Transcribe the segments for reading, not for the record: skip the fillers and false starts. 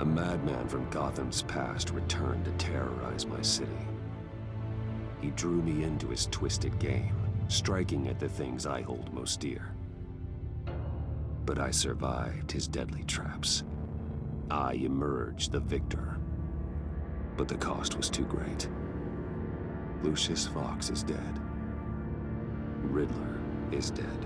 A madman from Gotham's past returned to terrorize my city. He drew me into his twisted game, striking at the things I hold most dear. But I survived his deadly traps. I emerged the victor. But the cost was too great. Lucius Fox is dead. Riddler is dead.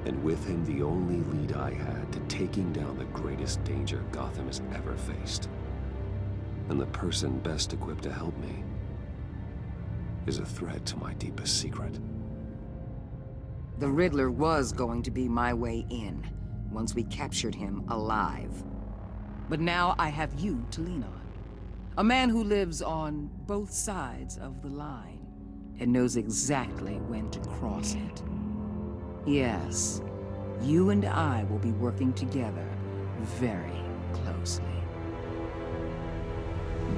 And with him, the only lead I had to taking down the greatest danger Gotham has ever faced. And the person best equipped to help me is a threat to my deepest secret. The Riddler was going to be my way in, once we captured him alive. But now I have you to lean on. A man who lives on both sides of the line and knows exactly when to cross it. Yes, you and I will be working together very closely.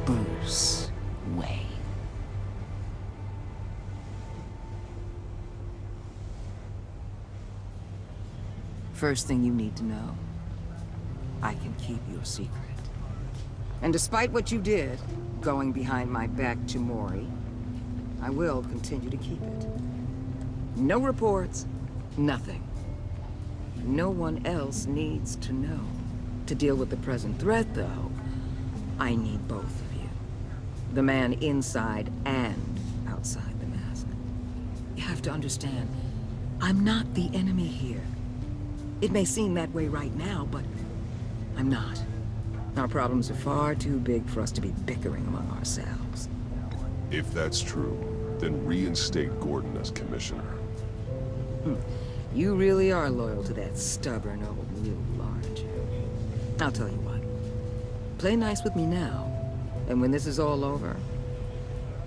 Bruce Wayne. First thing you need to know, I can keep your secret. And despite what you did, going behind my back to Mori, I will continue to keep it. No reports, nothing. No one else needs to know. To deal with the present threat, though, I need both of you. The man inside and outside the mask. You have to understand, I'm not the enemy here. It may seem that way right now, but I'm not. Our problems are far too big for us to be bickering among ourselves. If that's true, then reinstate Gordon as commissioner. You really are loyal to that stubborn old mule, aren't you? I'll tell you what. Play nice with me now, and when this is all over,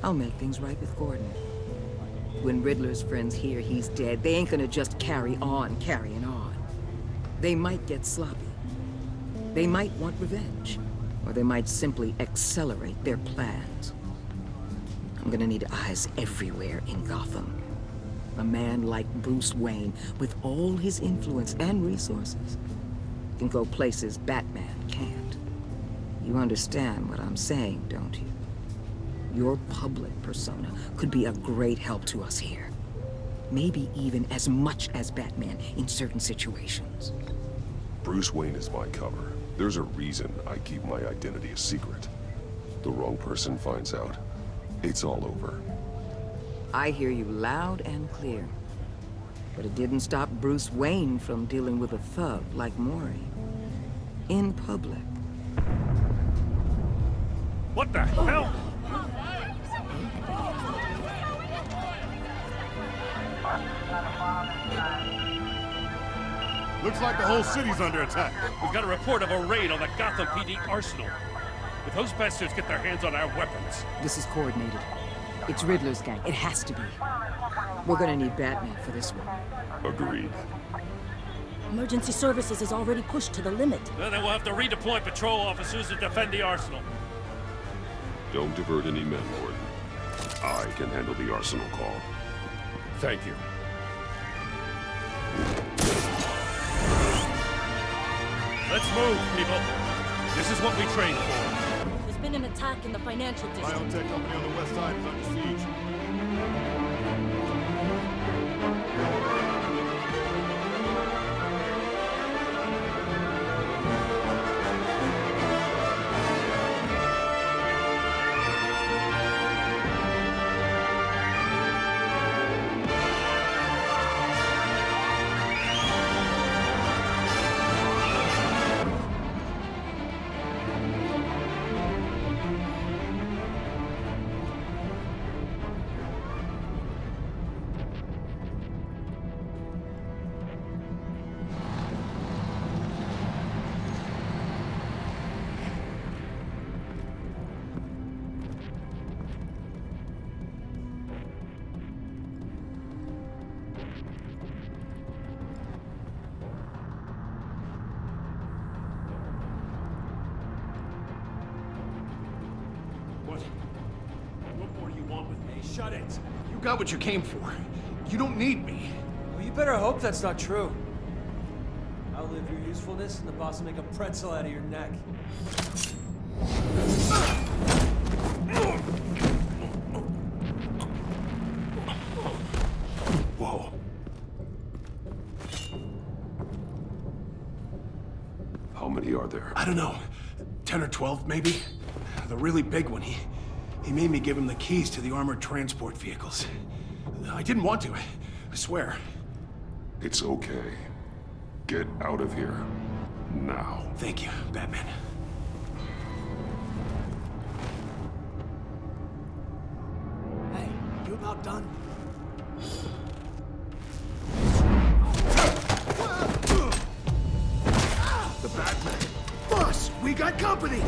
I'll make things right with Gordon. When Riddler's friends hear he's dead, they ain't gonna just carry on carrying on. They might get sloppy. They might want revenge, or they might simply accelerate their plans. I'm gonna need eyes everywhere in Gotham. A man like Bruce Wayne, with all his influence and resources, can go places Batman can't. You understand what I'm saying, don't you? Your public persona could be a great help to us here. Maybe even as much as Batman in certain situations. Bruce Wayne is my cover. There's a reason I keep my identity a secret. The wrong person finds out, it's all over. I hear you loud and clear. But it didn't stop Bruce Wayne from dealing with a thug like Mori. In public. What the hell? Looks like the whole city's under attack. We've got a report of a raid on the Gotham PD arsenal. If those bastards get their hands on our weapons... This is coordinated. It's Riddler's gang. It has to be. We're gonna need Batman for this one. Agreed. Emergency services is already pushed to the limit. Then we'll have to redeploy patrol officers to defend the arsenal. Don't divert any men, Gordon. I can handle the arsenal call. Thank you. Let's move, people. This is what we trained for. There's been an attack in the financial district. Biotech company on the west side is under siege. What more do you want with me? Shut it. You got what you came for. You don't need me. Well, you better hope that's not true. Outlive your usefulness, and the boss will make a pretzel out of your neck. Whoa. How many are there? I don't know. 10 or 12, maybe? The really big one, he made me give him the keys to the armored transport vehicles. I didn't want to, I swear. It's okay. Get out of here. Now. Thank you, Batman. Hey, you about done? The Batman. Boss, we got company!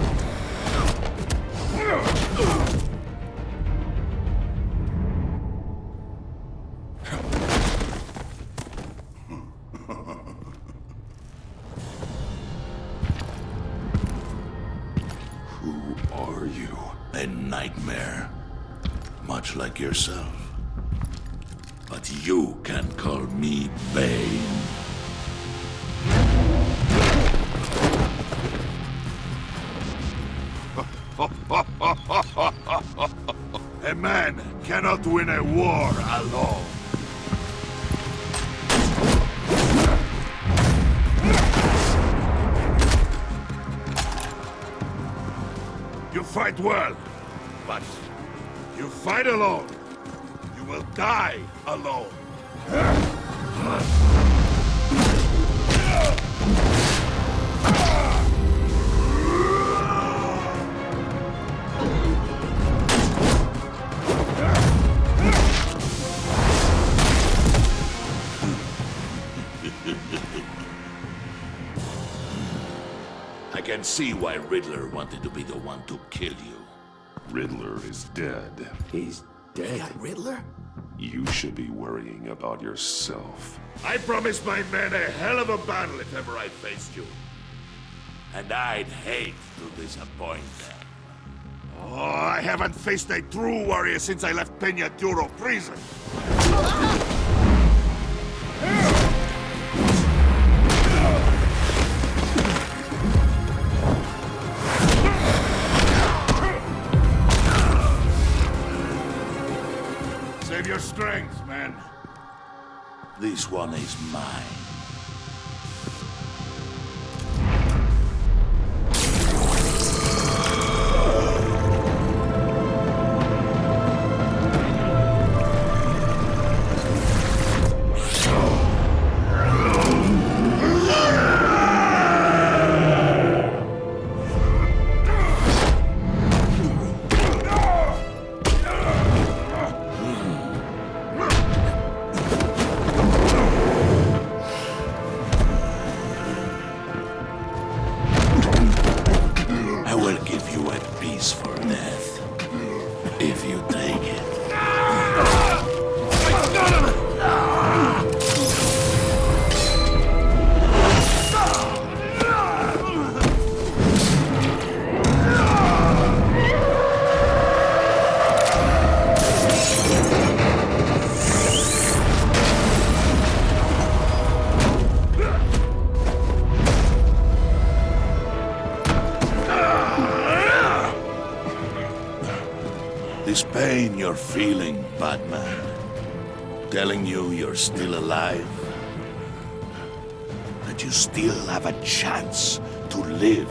Who are you? A nightmare. Much like yourself. But you can call me Bane. A man cannot win a war alone. You fight well, but you fight alone. You will die alone. I can see why Riddler wanted to be the one to kill you. Riddler is dead. He's dead. Riddler? You should be worrying about yourself. I promised my men a hell of a battle if ever I faced you. And I'd hate to disappoint them. Oh, I haven't faced a true warrior since I left Peña Duro prison. Save your strength, man. This one is mine. I will give you a peaceful death, if you take it. This pain you're feeling, Batman, telling you you're still alive, that you still have a chance to live.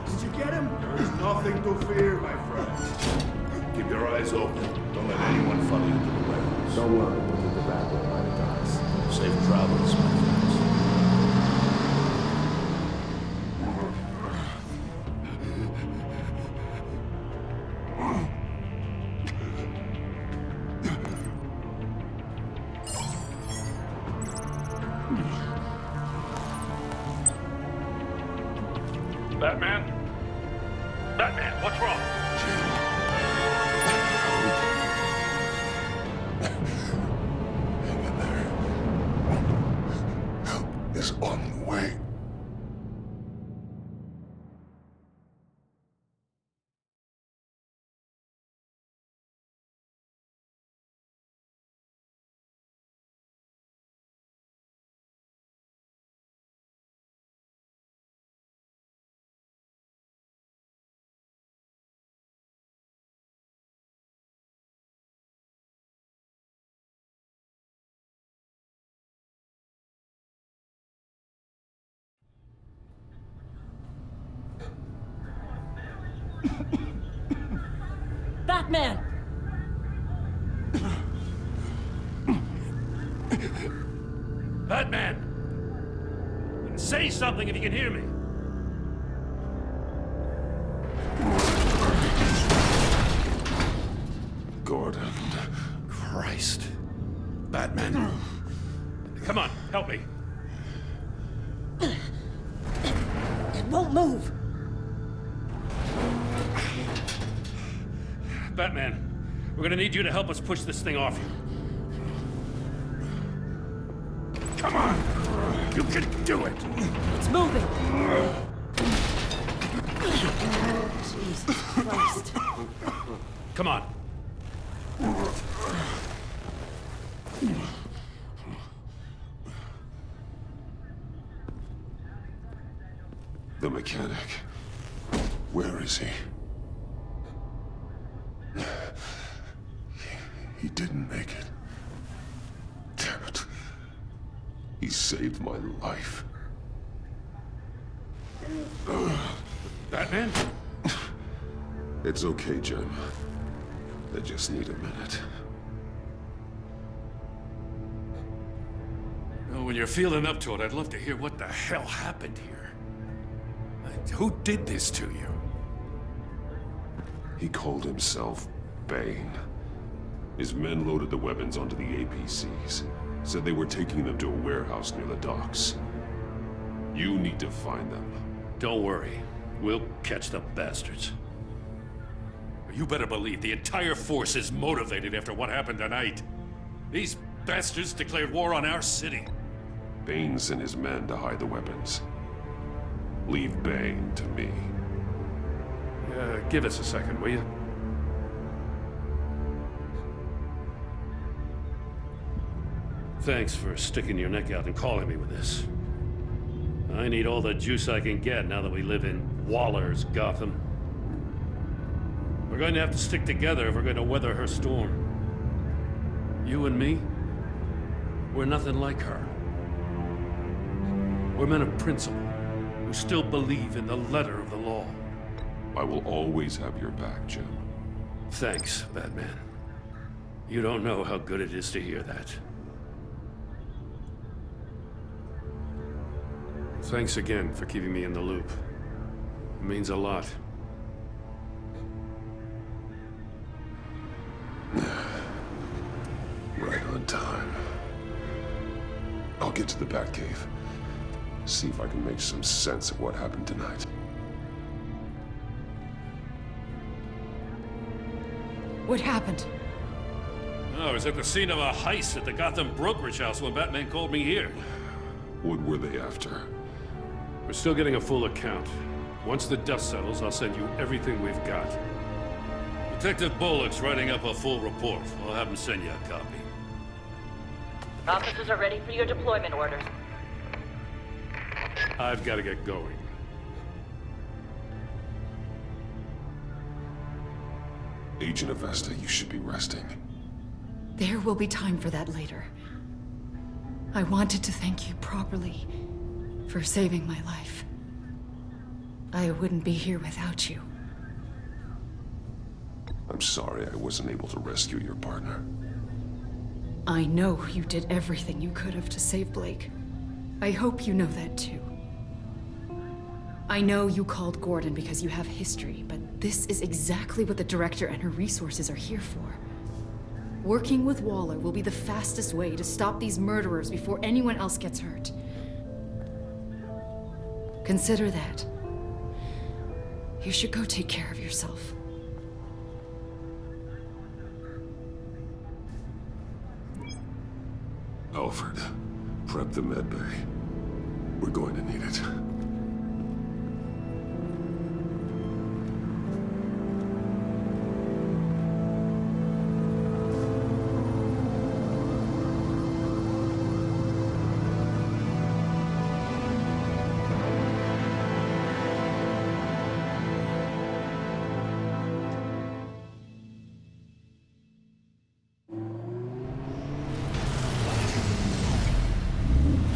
Did you get him? There's nothing to fear, my friend. Keep your eyes open. Don't let anyone follow you to the warehouse. Don't worry, we'll meet the Batman by the docks. Safe travels, my friends. Batman? Batman, what's wrong? Hang in there. Help is on the way. Batman! Batman! Say something if you can hear me. Gordon. Christ. Batman. Come on, help me. It won't move! Batman, we're gonna need you to help us push this thing off you. Come on! You can do it! It's moving! Jesus Christ. Come on. The mechanic. Where is he? He didn't make it. Damn it. He saved my life. Batman? It's okay, Jim. I just need a minute. Well, when you're feeling up to it, I'd love to hear what the hell happened here. Who did this to you? He called himself Bane. His men loaded the weapons onto the APCs. Said they were taking them to a warehouse near the docks. You need to find them. Don't worry. We'll catch the bastards. You better believe the entire force is motivated after what happened tonight. These bastards declared war on our city. Bane sent his men to hide the weapons. Leave Bane to me. Give us a second, will you? Thanks for sticking your neck out and calling me with this. I need all the juice I can get now that we live in Waller's Gotham. We're going to have to stick together if we're going to weather her storm. You and me, we're nothing like her. We're men of principle who still believe in the letter of the law. I will always have your back, Jim. Thanks, Batman. You don't know how good it is to hear that. Thanks again for keeping me in the loop. It means a lot. Right on time. I'll get to the Batcave. See if I can make some sense of what happened tonight. What happened? I was at the scene of a heist at the Gotham brokerage house when Batman called me here. What were they after? We're still getting a full account. Once the dust settles, I'll send you everything we've got. Detective Bullock's writing up a full report. I'll have him send you a copy. Officers are ready for your deployment orders. I've got to get going. Agent Avesta, you should be resting. There will be time for that later. I wanted to thank you properly for saving my life. I wouldn't be here without you. I'm sorry I wasn't able to rescue your partner. I know you did everything you could have to save Blake. I hope you know that too. I know you called Gordon because you have history, but this is exactly what the Director and her resources are here for. Working with Waller will be the fastest way to stop these murderers before anyone else gets hurt. Consider that. You should go take care of yourself. Alfred, prep the med bay. We're going to need it.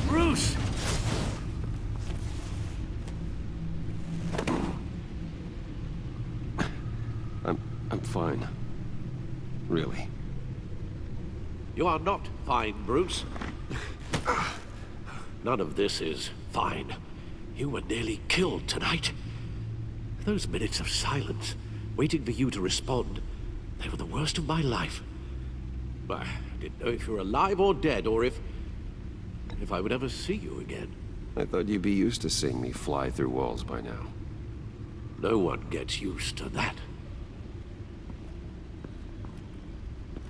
Bruce! I'm fine. Really. You are not fine, Bruce. None of this is fine. You were nearly killed tonight. Those minutes of silence, waiting for you to respond, they were the worst of my life. I didn't know if you were alive or dead, or if I would ever see you again. I thought you'd be used to seeing me fly through walls by now. No one gets used to that.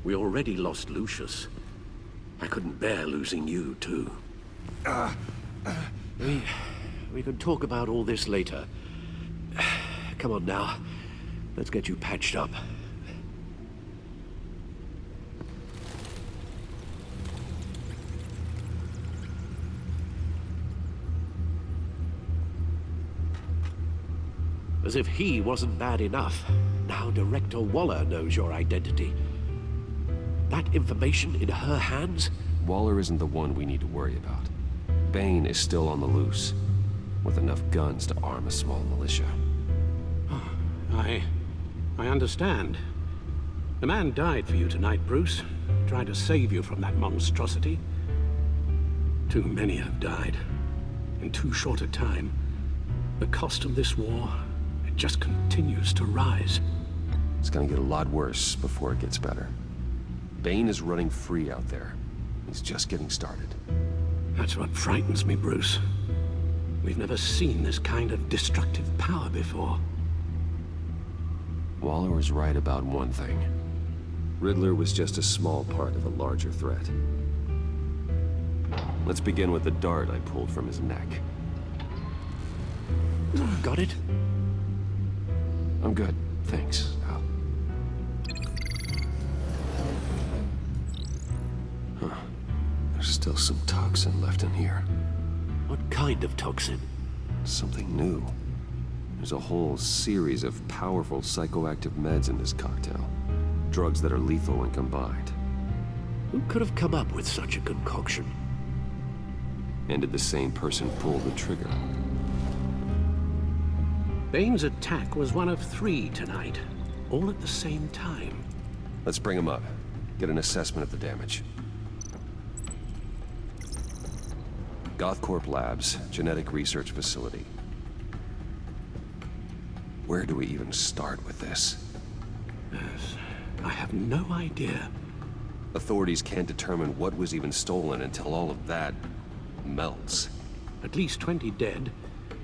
We already lost Lucius. I couldn't bear losing you, too. We can talk about all this later. Come on now. Let's get you patched up. As if he wasn't bad enough, now Director Waller knows your identity. That information in her hands? Waller isn't the one we need to worry about. Bane is still on the loose, with enough guns to arm a small militia. I understand. The man died for you tonight, Bruce. Tried to save you from that monstrosity. Too many have died. In too short a time. The cost of this war, it just continues to rise. It's gonna get a lot worse before it gets better. Bane is running free out there. He's just getting started. That's what frightens me, Bruce. We've never seen this kind of destructive power before. Waller was right about one thing. Riddler was just a small part of a larger threat. Let's begin with the dart I pulled from his neck. Got it? I'm good, thanks, Al. Huh. There's still some toxin left in here. What kind of toxin? Something new. There's a whole series of powerful psychoactive meds in this cocktail. Drugs that are lethal when combined. Who could have come up with such a concoction? And did the same person pull the trigger? Bane's attack was one of 3 tonight, all at the same time. Let's bring him up. Get an assessment of the damage. Gothcorp Labs, genetic research facility. Where do we even start with this? Yes, I have no idea. Authorities can't determine what was even stolen until all of that melts. At least 20 dead,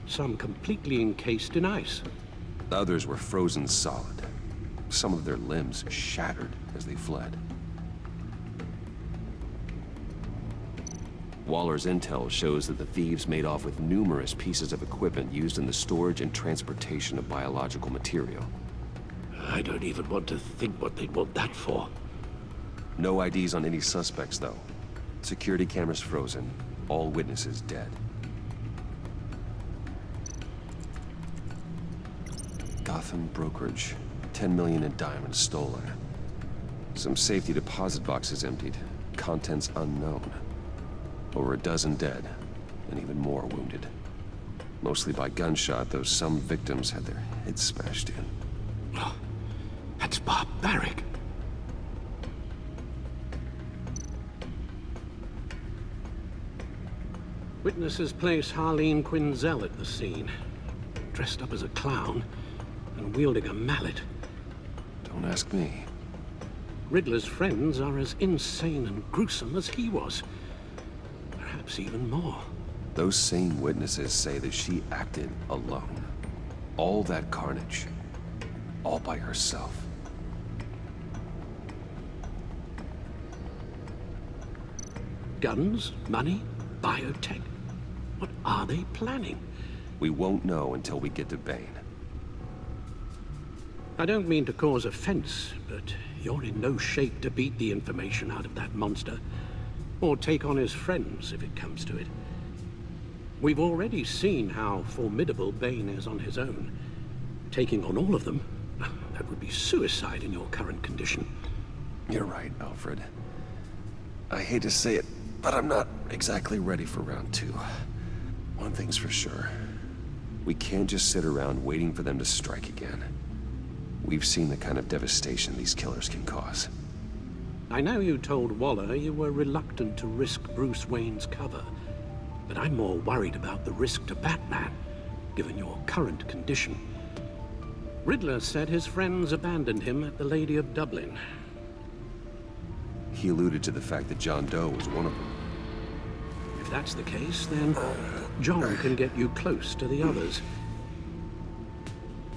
some completely encased in ice. Others were frozen solid. Some of their limbs shattered as they fled. Waller's intel shows that the thieves made off with numerous pieces of equipment used in the storage and transportation of biological material. I don't even want to think what they'd want that for. No IDs on any suspects, though. Security cameras frozen. All witnesses dead. Gotham brokerage. 10 million in diamonds stolen. Some safety deposit boxes emptied. Contents unknown. Over a dozen dead, and even more wounded. Mostly by gunshot, though some victims had their heads smashed in. Oh, that's barbaric. Witnesses place Harleen Quinzel at the scene, dressed up as a clown and wielding a mallet. Don't ask me. Riddler's friends are as insane and gruesome as he was. Perhaps even more. Those same witnesses say that she acted alone. All that carnage, all by herself. Guns, money, biotech. What are they planning? We won't know until we get to Bane. I don't mean to cause offense, but you're in no shape to beat the information out of that monster, or take on his friends if it comes to it. We've already seen how formidable Bane is on his own. Taking on all of them, that would be suicide in your current condition. You're right, Alfred. I hate to say it, but I'm not exactly ready for round 2. One thing's for sure. We can't just sit around waiting for them to strike again. We've seen the kind of devastation these killers can cause. I know you told Waller you were reluctant to risk Bruce Wayne's cover, but I'm more worried about the risk to Batman, given your current condition. Riddler said his friends abandoned him at the Lady of Dublin. He alluded to the fact that John Doe was one of them. If that's the case, then John can get you close to the others.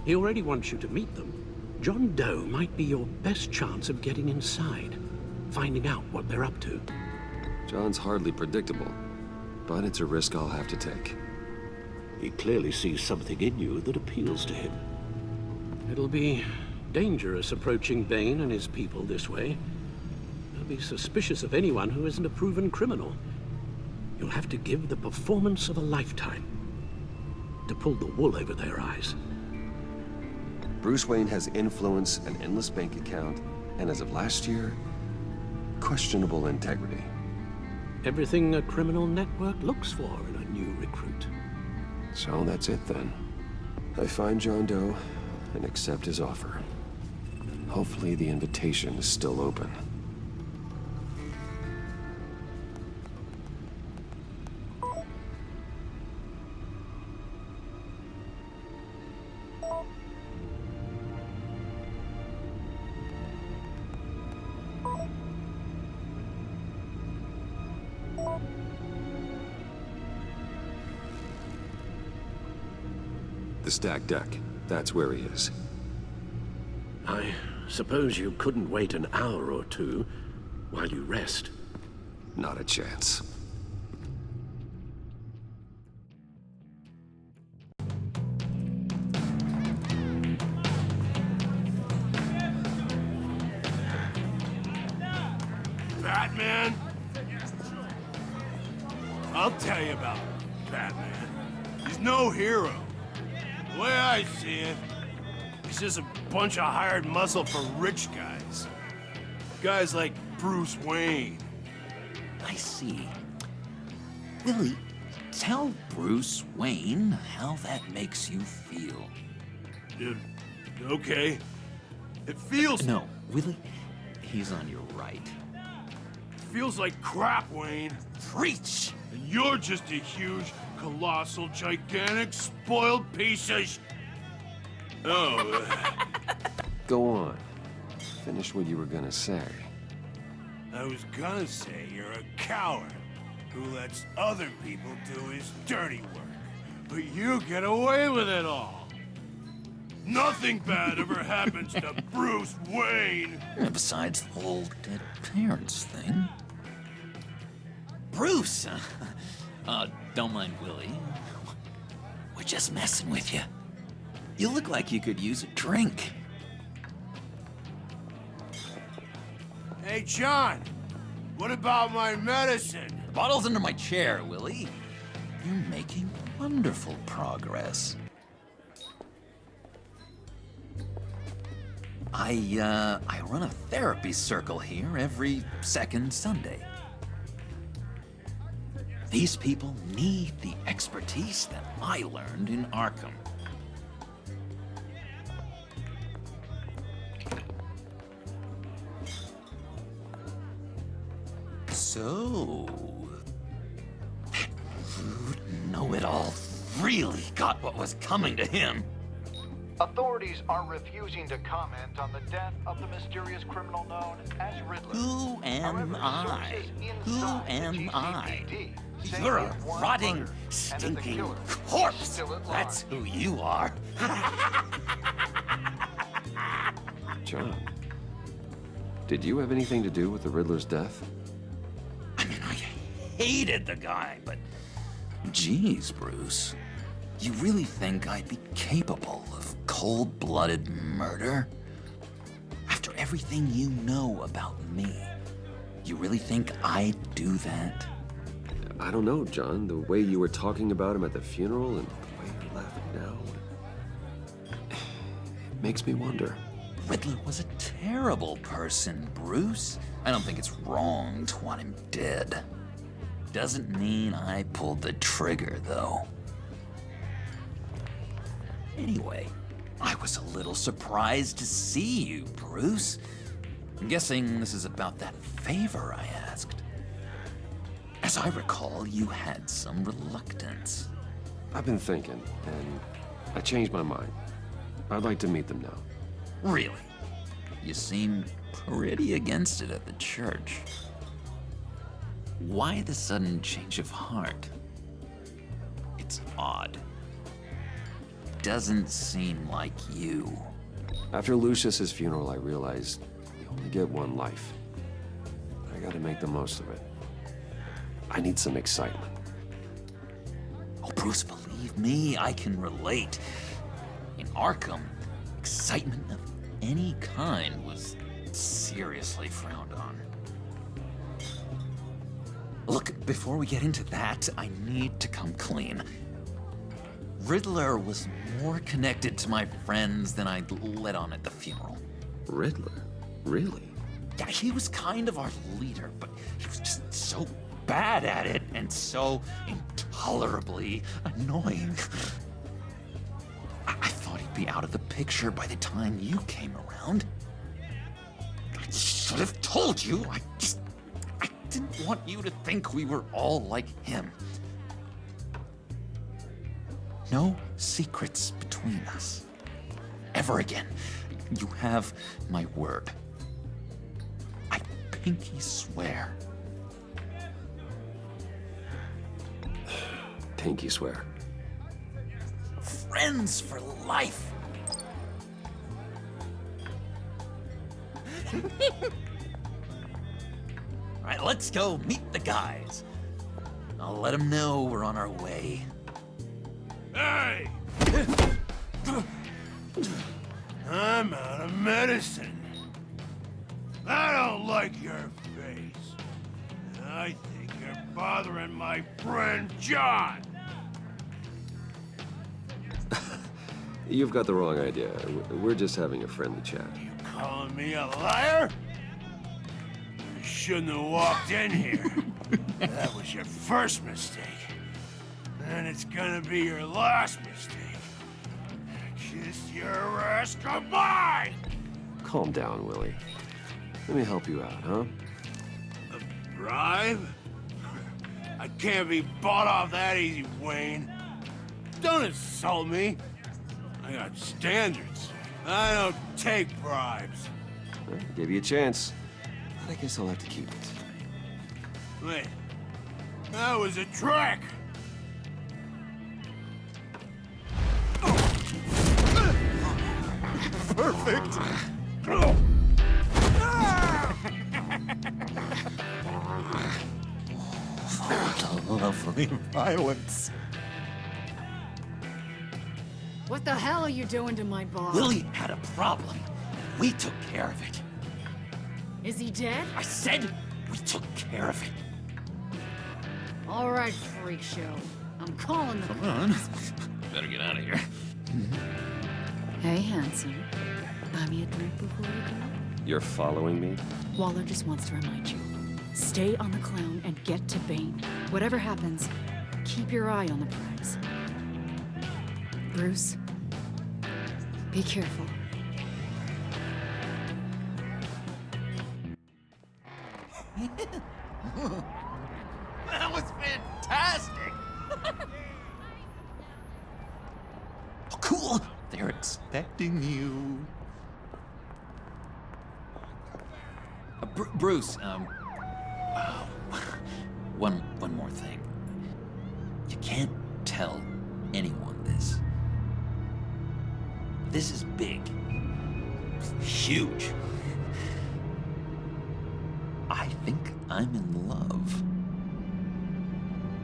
He already wants you to meet them. John Doe might be your best chance of getting inside, finding out what they're up to. John's hardly predictable, but it's a risk I'll have to take. He clearly sees something in you that appeals to him. It'll be dangerous approaching Bane and his people this way. They'll be suspicious of anyone who isn't a proven criminal. You'll have to give the performance of a lifetime to pull the wool over their eyes. Bruce Wayne has influence, an endless bank account, and as of last year, questionable integrity. Everything a criminal network looks for in a new recruit. So that's it then. I find John Doe and accept his offer. Hopefully the invitation is still open. The stacked deck. That's where he is. I suppose you couldn't wait an hour or two while you rest. Not a chance. Batman? I'll tell you about Batman. He's no hero. The way I see it, he's just a bunch of hired muscle for rich guys. Guys like Bruce Wayne. I see. Willie, tell Bruce Wayne how that makes you feel. Okay. It feels... No, Willie, he's on your right. It feels like crap, Wayne. Preach! And you're just a huge, colossal, gigantic, spoiled piece of Go on. Finish what you were gonna say. I was gonna say you're a coward who lets other people do his dirty work. But you get away with it all. Nothing bad ever happens to Bruce Wayne. Besides the whole dead parents thing. Bruce! Don't mind Willie. We're just messing with you. You look like you could use a drink. Hey, John. What about my medicine? The bottle's under my chair, Willie. You're making wonderful progress. I run a therapy circle here every second Sunday. These people need the expertise that I learned in Arkham. So, that rude know-it-all really got what was coming to him. Authorities are refusing to comment on the death of the mysterious criminal known as Riddler. Who am I? Who am I? You're a rotting, stinking corpse. That's who you are. John, did you have anything to do with the Riddler's death? I mean, I hated the guy, but... Geez, Bruce. You really think I'd be capable of cold-blooded murder? After everything you know about me, you really think I'd do that? I don't know, John. The way you were talking about him at the funeral and the way you're laughing now... It makes me wonder. Riddler was a terrible person, Bruce. I don't think it's wrong to want him dead. Doesn't mean I pulled the trigger, though. Anyway, I was a little surprised to see you, Bruce. I'm guessing this is about that favor I asked. As I recall, you had some reluctance. I've been thinking, and I changed my mind. I'd like to meet them now. Really? You seemed pretty against it at the church. Why the sudden change of heart? It's odd. Doesn't seem like you. After Lucius's funeral, I realized you only get one life. I gotta make the most of it. I need some excitement. Oh, Bruce, believe me, I can relate. In Arkham, excitement of any kind was seriously frowned on. Look, before we get into that, I need to come clean. Riddler was more connected to my friends than I'd let on at the funeral. Riddler? Really? Yeah, he was kind of our leader, but he was just so bad at it and so intolerably annoying. I thought he'd be out of the picture by the time you came around. I should have told you. I didn't want you to think we were all like him. No secrets between us. Ever again. You have my word. I pinky swear. Pinky swear. Friends for life. All right, let's go meet the guys. I'll let them know we're on our way. Hey! I'm out of medicine. I don't like your face. I think you're bothering my friend John. You've got the wrong idea. We're just having a friendly chat. You calling me a liar? You shouldn't have walked in here. That was your first mistake. And it's gonna be your last mistake. Kiss your ass goodbye! Calm down, Willie. Let me help you out, huh? A bribe? I can't be bought off that easy, Wayne. Don't insult me. I got standards. I don't take bribes. Well, I gave you a chance, but I guess I'll have to keep it. Wait. That was a trick! Perfect! Lovely violence. What the hell are you doing to my boss? Willie had a problem. We took care of it. Is he dead? I said we took care of it. All right, freak show. I'm calling the... Come on. Better get out of here. Hey, handsome. Buy me a drink before you go? You're following me? Waller just wants to remind you. Stay on the clown and get to Bane. Whatever happens, keep your eye on the prize. Bruce, be careful. That was fantastic! Oh, cool! They're expecting you. Bruce, one more thing. can't tell anyone this. This is big. Huge. I think I'm in love.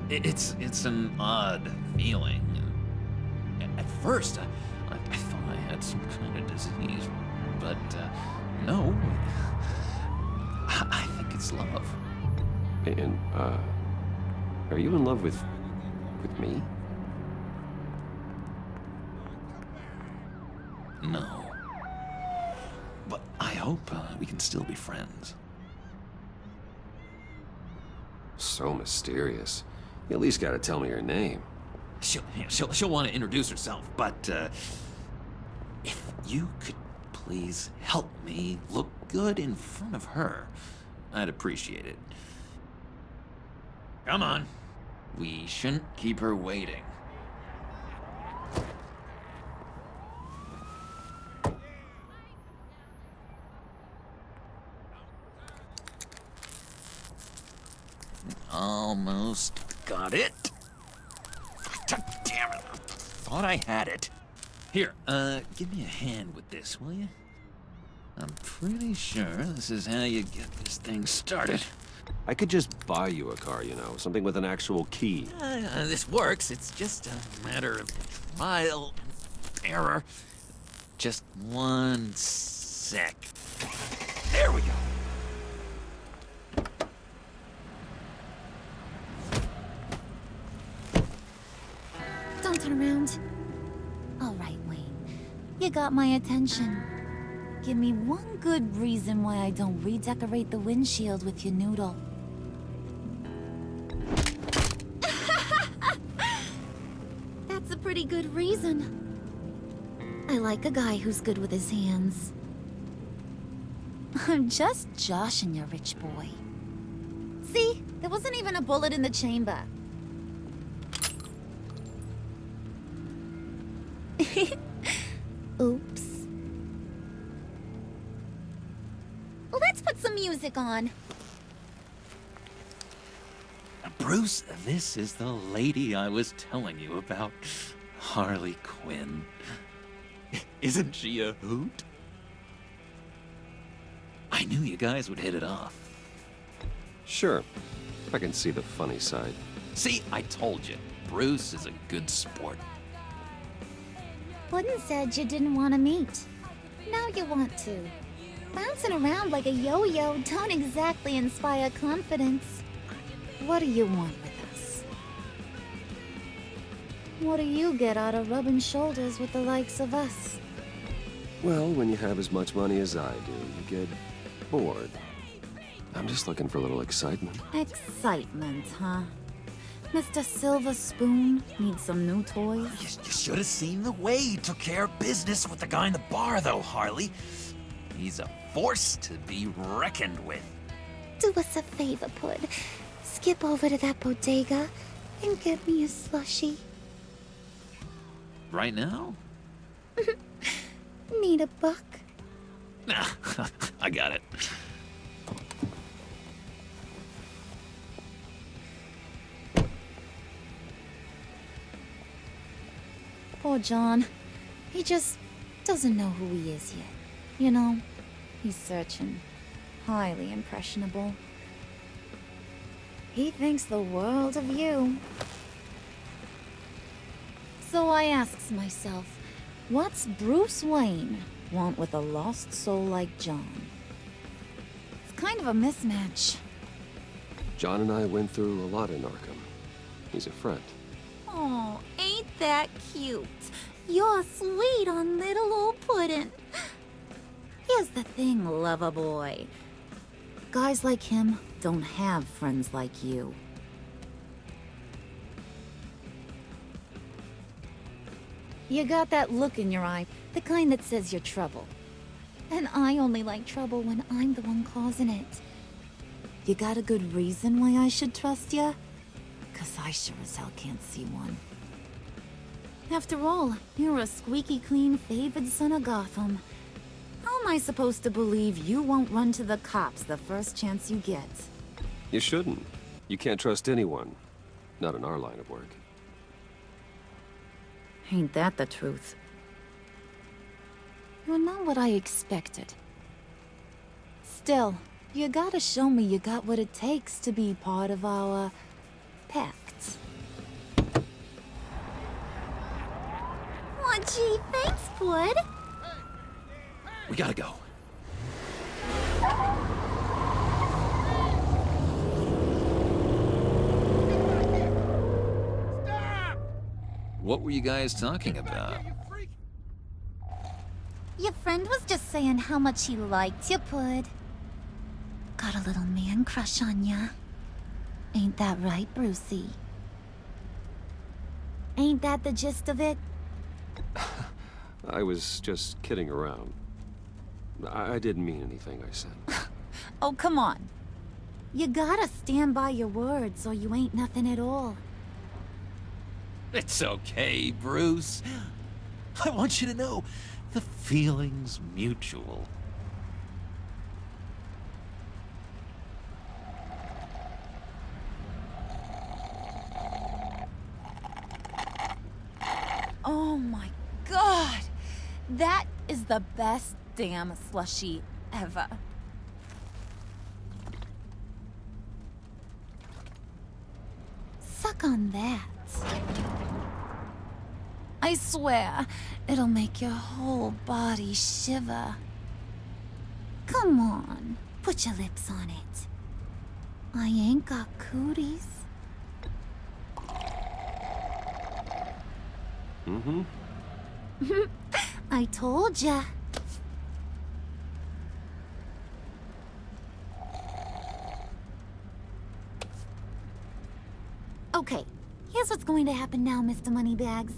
It's an odd feeling. At first, I thought I had some kind of disease, but no. I think it's love. And, are you in love with me? No. But I hope we can still be friends. So mysterious. You at least gotta tell me her name. She'll want to introduce herself, but if you could please help me look good in front of her, I'd appreciate it. Come on. We shouldn't keep her waiting. Almost got it. Damn it. Thought I had it. Here, give me a hand with this, will you? I'm pretty sure this is how you get this thing started. I could just buy you a car, you know, something with an actual key. This works. It's just a matter of trial and error. Just one sec. There we go. Don't turn around. All right, Wayne. You got my attention. Give me one good reason why I don't redecorate the windshield with your noodle. That's a pretty good reason. I like a guy who's good with his hands. I'm just joshing you, rich boy. See? There wasn't even a bullet in the chamber. Oops. Let's put some music on. Bruce, this is the lady I was telling you about. Harley Quinn. Isn't she a hoot? I knew you guys would hit it off. Sure. I can see the funny side. See, I told you. Bruce is a good sport. Puddin' said you didn't want to meet. Now you want to. Bouncing around like a yo-yo don't exactly inspire confidence. What do you want with us? What do you get out of rubbing shoulders with the likes of us? Well, when you have as much money as I do, you get bored. I'm just looking for a little excitement. Excitement, huh? Mr. Silver Spoon needs some new toys? You should have seen the way he took care of business with the guy in the bar, though, Harley. He's a force to be reckoned with. Do us a favor, Pud. Skip over to that bodega and get me a slushie. Right now? Need a buck? Nah, I got it. Poor John. He just doesn't know who he is yet. You know, he's searching. Highly impressionable. He thinks the world of you. So I asks myself, what's Bruce Wayne want with a lost soul like John? It's kind of a mismatch. John and I went through a lot in Arkham. He's a friend. Oh, ain't that cute? You're sweet on little old Puddin'. Here's the thing, lover boy. Guys like him don't have friends like you. You got that look in your eye, the kind that says you're trouble. And I only like trouble when I'm the one causing it. You got a good reason why I should trust you? 'Cause I sure as hell can't see one. After all, you're a squeaky clean favored son of Gotham. How am I supposed to believe you won't run to the cops the first chance you get? You shouldn't. You can't trust anyone. Not in our line of work. Ain't that the truth? You're not what I expected. Still, you gotta show me you got what it takes to be part of our pact. Aw, gee, thanks, bud. We gotta go. What were you guys talking about? Your friend was just saying how much he liked you, bud. Got a little man crush on ya. Ain't that right, Brucey? Ain't that the gist of it? I was just kidding around. I didn't mean anything I said. Oh, come on. You gotta stand by your words or you ain't nothing at all. It's okay, Bruce. I want you to know the feeling's mutual. Oh my god! That is the best damn slushie ever. Suck on that. I swear, it'll make your whole body shiver. Come on, put your lips on it. I ain't got cooties. Mm-hmm. I told ya. Okay, here's what's going to happen now, Mr. Moneybags.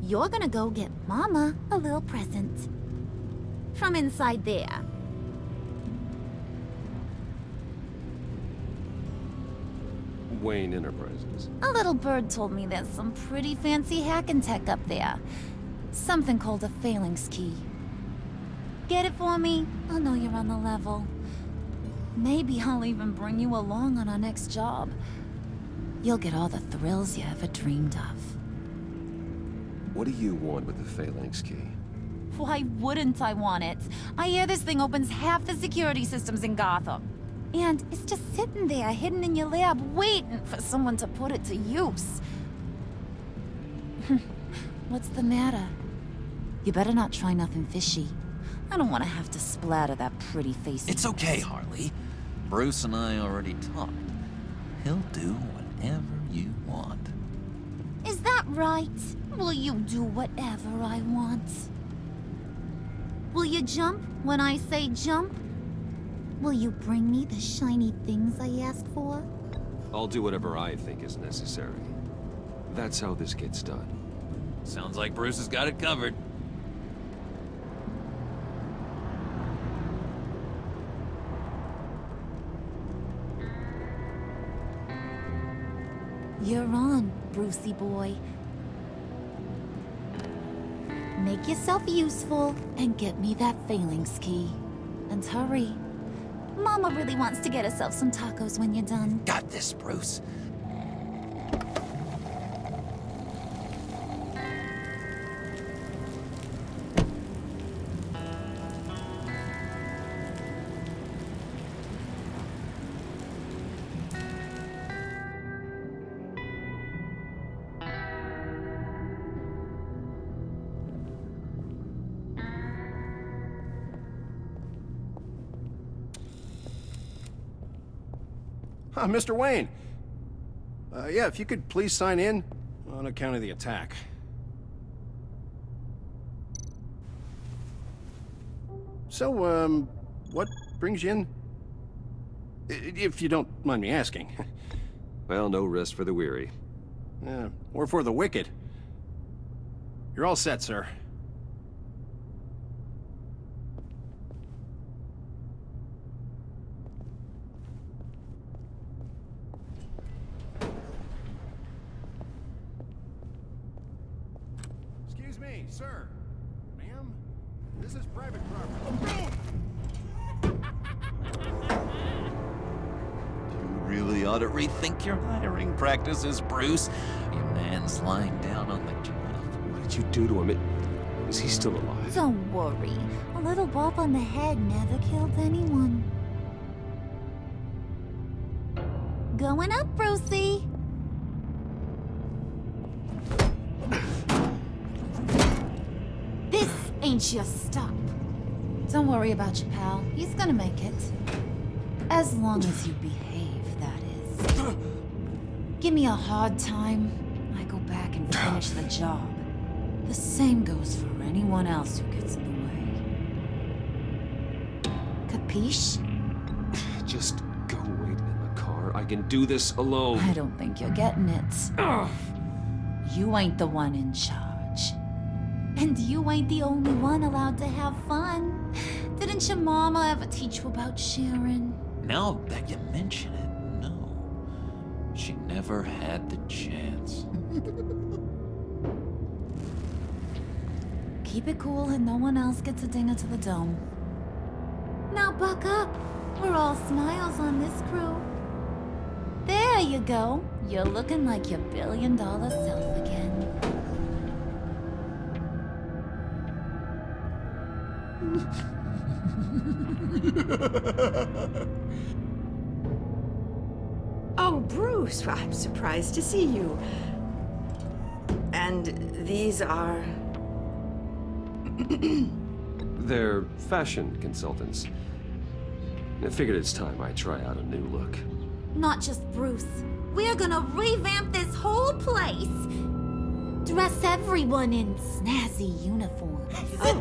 You're gonna go get Mama a little present. From inside there. Wayne Enterprises. A little bird told me there's some pretty fancy hacking tech up there. Something called a phalanx key. Get it for me? I'll know you're on the level. Maybe I'll even bring you along on our next job. You'll get all the thrills you ever dreamed of. What do you want with the phalanx key? Why wouldn't I want it? I hear this thing opens half the security systems in Gotham. And it's just sitting there, hidden in your lab, waiting for someone to put it to use. What's the matter? You better not try nothing fishy. I don't want to have to splatter that pretty face. It's okay, Harley. Bruce and I already talked. He'll do whatever you want. Is that right? Will you do whatever I want? Will you jump when I say jump? Will you bring me the shiny things I asked for? I'll do whatever I think is necessary. That's how this gets done. Sounds like Bruce has got it covered. You're on, Brucey boy. Make yourself useful and get me that phalanx key. And hurry. Mama really wants to get herself some tacos when you're done. Got this, Bruce. Mr. Wayne. Yeah, if you could please sign in on account of the attack. So, what brings you in? If you don't mind me asking. Well, no rest for the weary. Or for the wicked. You're all set, sir. Excuse me, sir. Ma'am, this is private property. You really ought to rethink your hiring practices, Bruce. Your man's lying down on the job. did you do to him? Is he still alive? Don't worry. A little bump on the head never killed anyone. Going up, Brucey. This ain't your stop. Don't worry about your pal. He's gonna make it. As long as you behave, that is. Give me a hard time, I go back and finish the job. The same goes for anyone else who gets in the way. Capiche? Just go wait in the car. I can do this alone. I don't think you're getting it. You ain't the one in charge. And you ain't the only one allowed to have fun. Didn't your mama ever teach you about sharing? Now that you mention it, no. She never had the chance. Keep it cool and no one else gets a dinger to the dome. Now buck up. We're all smiles on this crew. There you go. You're looking like your billion-dollar self again. Oh, Bruce, I'm surprised to see you. And these are... They're fashion consultants. I figured it's time I try out a new look. Not just Bruce. We're gonna revamp this whole place. Dress everyone in snazzy uniforms. Oh.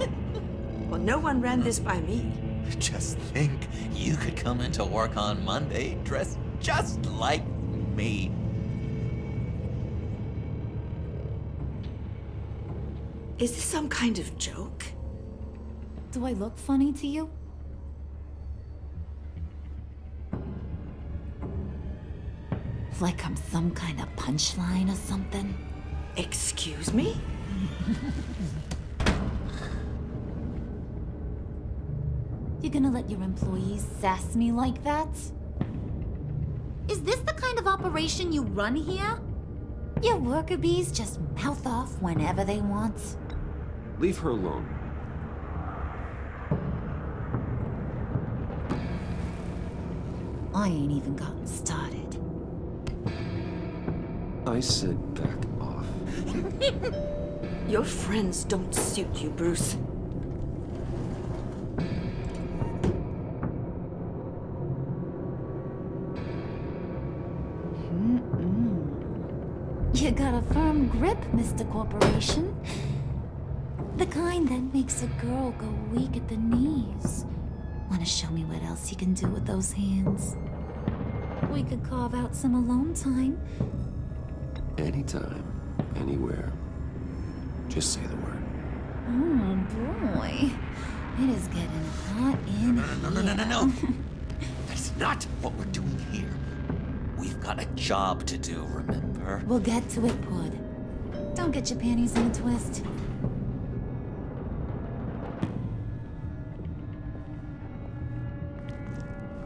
Well, no one ran this by me. Just think, you could come into work on Monday dressed just like me. Is this some kind of joke? Do I look funny to you? Like I'm some kind of punchline or something? Excuse me? You gonna let your employees sass me like that? Is this the kind of operation you run here? Your worker bees just mouth off whenever they want? Leave her alone. I ain't even gotten started. I said back off. Your friends don't suit you, Bruce. You got a firm grip, Mr. Corporation. The kind that makes a girl go weak at the knees. Wanna show me what else you can do with those hands? We could carve out some alone time. Anytime, anywhere. Just say the word. Oh boy. It is getting hot in here. No. That's not what we're doing here. We've got a job to do, remember? We'll get to it, Pud. Don't get your panties in a twist.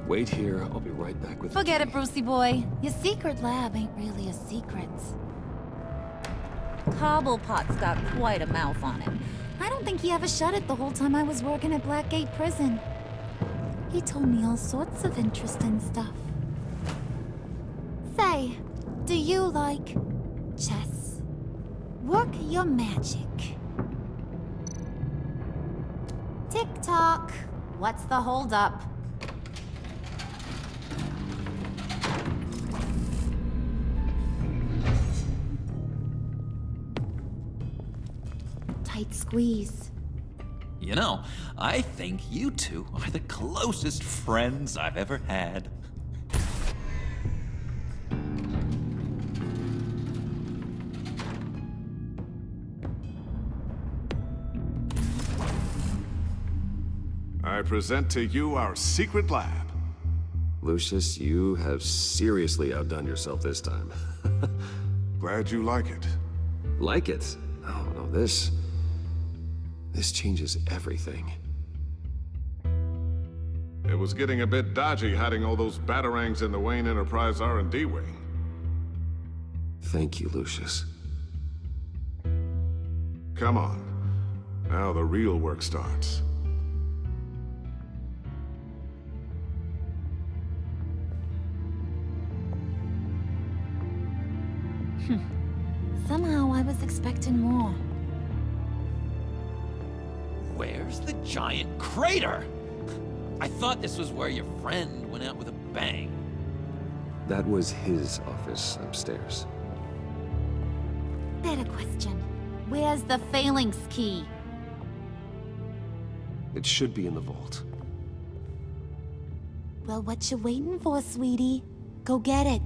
Wait here, I'll be right back with Forget it, Brucey boy. Your secret lab ain't really a secret. Cobblepot's got quite a mouth on him. I don't think he ever shut it the whole time I was working at Blackgate Prison. He told me all sorts of interesting stuff. Say, do you like chess? Work your magic. Tick-tock. What's the holdup? Tight squeeze. You know, I think you two are the closest friends I've ever had. I present to you our secret lab. Lucius, you have seriously outdone yourself this time. Glad you like it. Like it? No, this changes everything. It was getting a bit dodgy hiding all those batarangs in the Wayne Enterprise R&D wing. Thank you, Lucius. Come on. Now the real work starts. Somehow I was expecting more. Where's the giant crater? I thought this was where your friend went out with a bang. That was his office upstairs. Better question. Where's the phalanx key? It should be in the vault. Well, what you waiting for, sweetie? Go get it.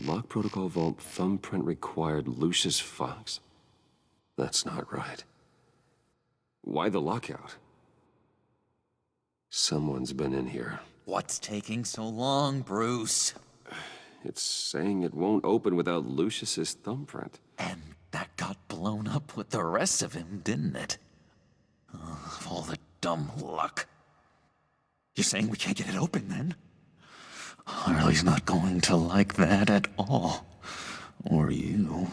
Lock protocol vault thumbprint required Lucius Fox. That's not right. Why the lockout? Someone's been in here. What's taking so long, Bruce? It's saying it won't open without Lucius's thumbprint. And that got blown up with the rest of him, didn't it? All the dumb luck. You're saying we can't get it open, then? Harley's not going to like that at all. Or you.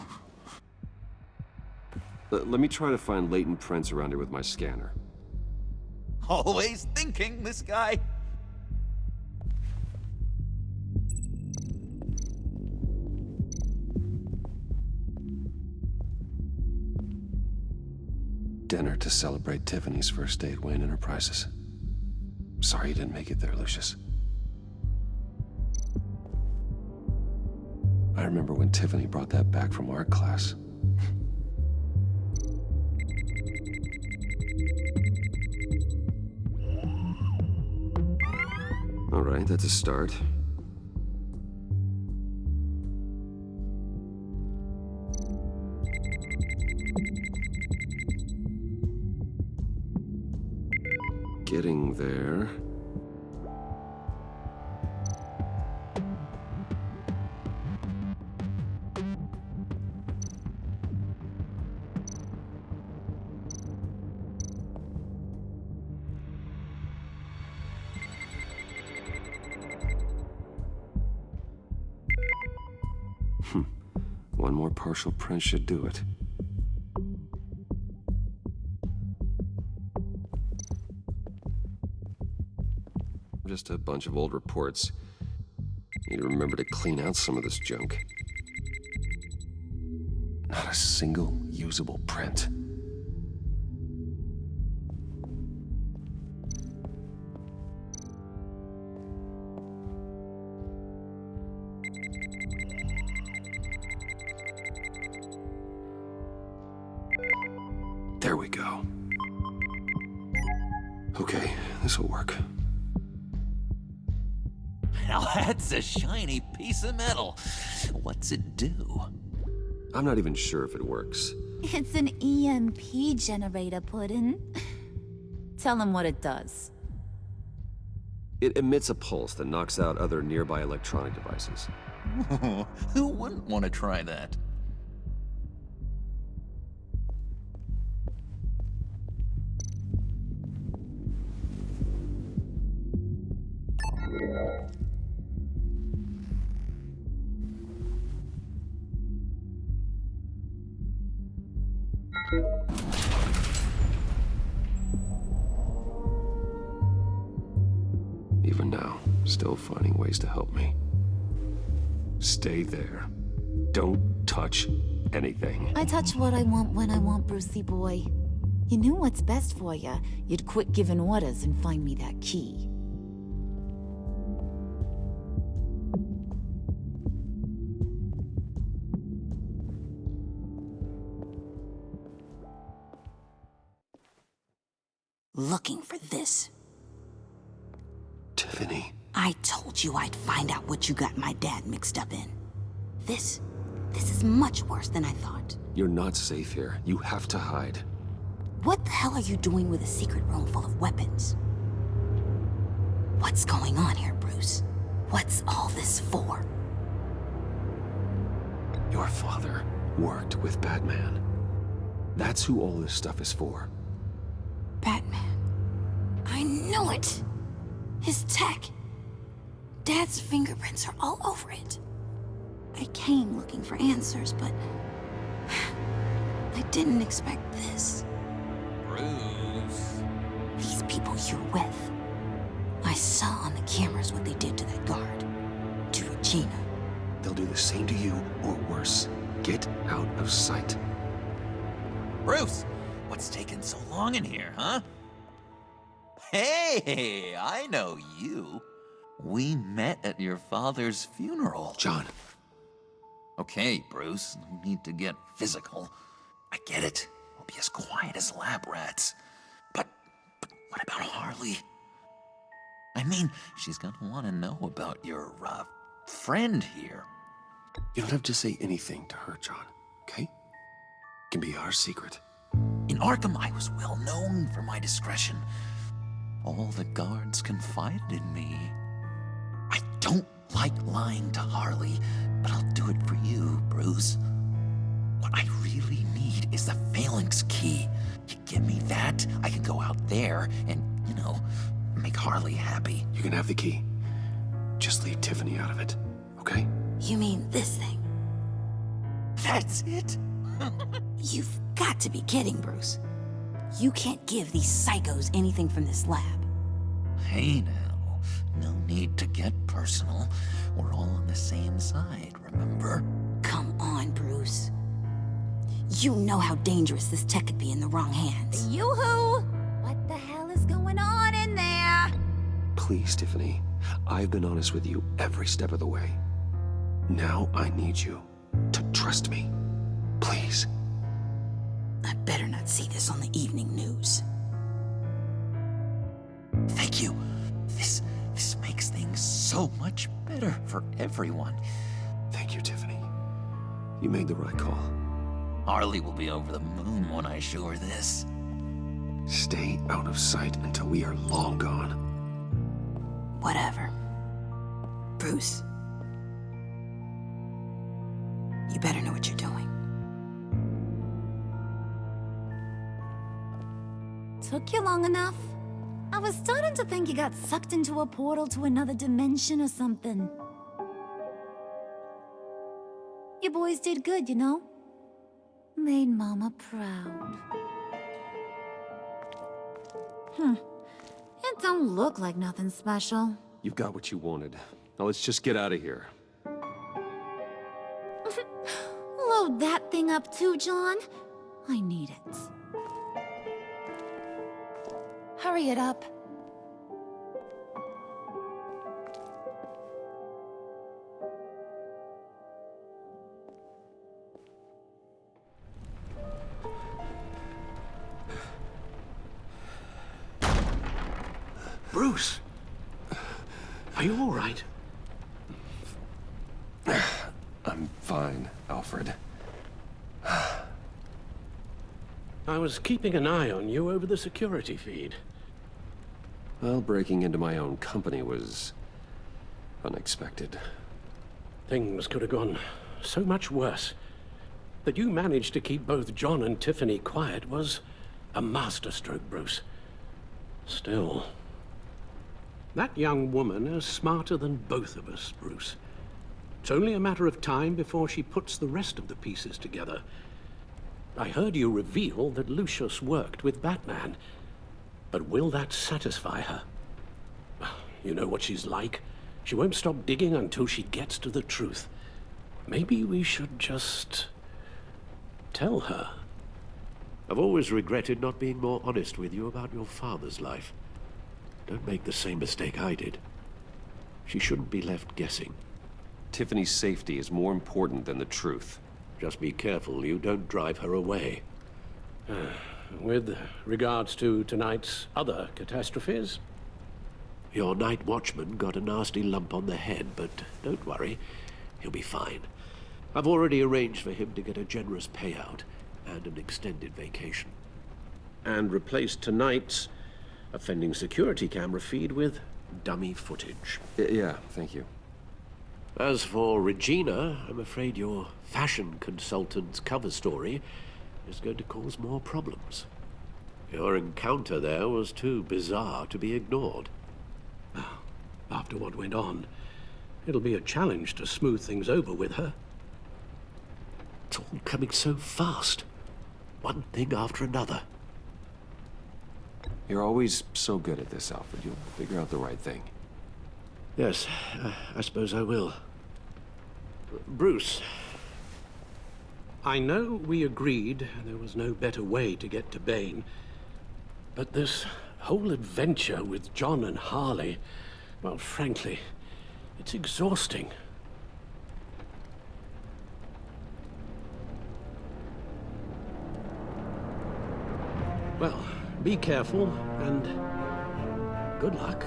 Let me try to find latent prints around here with my scanner. Always thinking, this guy. Dinner to celebrate Tiffany's first day at Wayne Enterprises. Sorry you didn't make it there, Lucius. I remember when Tiffany brought that back from art class. All right, that's a start. Getting there. One more partial print should do it. Just a bunch of old reports. Need to remember to clean out some of this junk. Not a single usable print. There we go. Okay, this'll work. Now that's a shiny piece of metal. What's it do? I'm not even sure if it works. It's an EMP generator, Puddin'. Tell him what it does. It emits a pulse that knocks out other nearby electronic devices. Who wouldn't want to try that? Even now, still finding ways to help me. Stay there. Don't touch anything. I touch what I want when I want, Brucey boy. You knew what's best for you. You'd quit giving orders and find me that key. Looking for this. Tiffany. I told you I'd find out what you got my dad mixed up in. This is much worse than I thought. You're not safe here. You have to hide. What the hell are you doing with a secret room full of weapons? What's going on here, Bruce? What's all this for? Your father worked with Batman. That's who all this stuff is for. Batman. I knew it! His tech. Dad's fingerprints are all over it. I came looking for answers, but I didn't expect this. Bruce. These people you're with. I saw on the cameras what they did to that guard. To Regina. They'll do the same to you, or worse. Get out of sight. Bruce, what's taking so long in here, huh? Hey, I know you. We met at your father's funeral. John. Okay, Bruce, no need to get physical. I get it. We'll be as quiet as lab rats. But what about Harley? I mean, she's gonna want to know about your, friend here. You don't have to say anything to her, John, okay? It can be our secret. In Arkham, I was well known for my discretion. All the guards confided in me. I don't like lying to Harley, but I'll do it for you, Bruce. What I really need is the phalanx key. You give me that, I can go out there and, make Harley happy. You can have the key. Just leave Tiffany out of it, okay? You mean this thing? That's it? You've got to be kidding, Bruce. You can't give these psychos anything from this lab. Hey now, no need to get personal. We're all on the same side, remember? Come on, Bruce. You know how dangerous this tech could be in the wrong hands. Yoo-hoo! What the hell is going on in there? Please, Tiffany. I've been honest with you every step of the way. Now I need you to trust me. Please. I better not see this on the evening news. Thank you. This makes things so much better for everyone. Thank you, Tiffany. You made the right call. Harley will be over the moon when I show her this. Stay out of sight until we are long gone. Whatever. Bruce. You better know what you're doing. Took you long enough? I was starting to think you got sucked into a portal to another dimension or something. You boys did good, you know? Made Mama proud. It don't look like nothing special. You've got what you wanted. Now let's just get out of here. Load that thing up too, John. I need it. Hurry it up. Bruce! Are you all right? I'm fine, Alfred. I was keeping an eye on you over the security feed. Well, breaking into my own company was unexpected. Things could have gone so much worse. That you managed to keep both John and Tiffany quiet was a masterstroke, Bruce. Still, that young woman is smarter than both of us, Bruce. It's only a matter of time before she puts the rest of the pieces together. I heard you reveal that Lucius worked with Batman. But will that satisfy her? You know what she's like. She won't stop digging until she gets to the truth. Maybe we should just tell her. I've always regretted not being more honest with you about your father's life. Don't make the same mistake I did. She shouldn't be left guessing. Tiffany's safety is more important than the truth. Just be careful you don't drive her away. With regards to tonight's other catastrophes? Your night watchman got a nasty lump on the head, but don't worry. He'll be fine. I've already arranged for him to get a generous payout and an extended vacation. And replaced tonight's offending security camera feed with dummy footage. Yeah, thank you. As for Regina, I'm afraid your fashion consultant's cover story is going to cause more problems. Your encounter there was too bizarre to be ignored. After what went on, it'll be a challenge to smooth things over with her. It's all coming so fast. One thing after another. You're always so good at this, Alfred. You'll figure out the right thing. Yes, I suppose I will. Bruce, I know we agreed there was no better way to get to Bane, but this whole adventure with John and Harley, well, frankly, it's exhausting. Well, be careful, and good luck.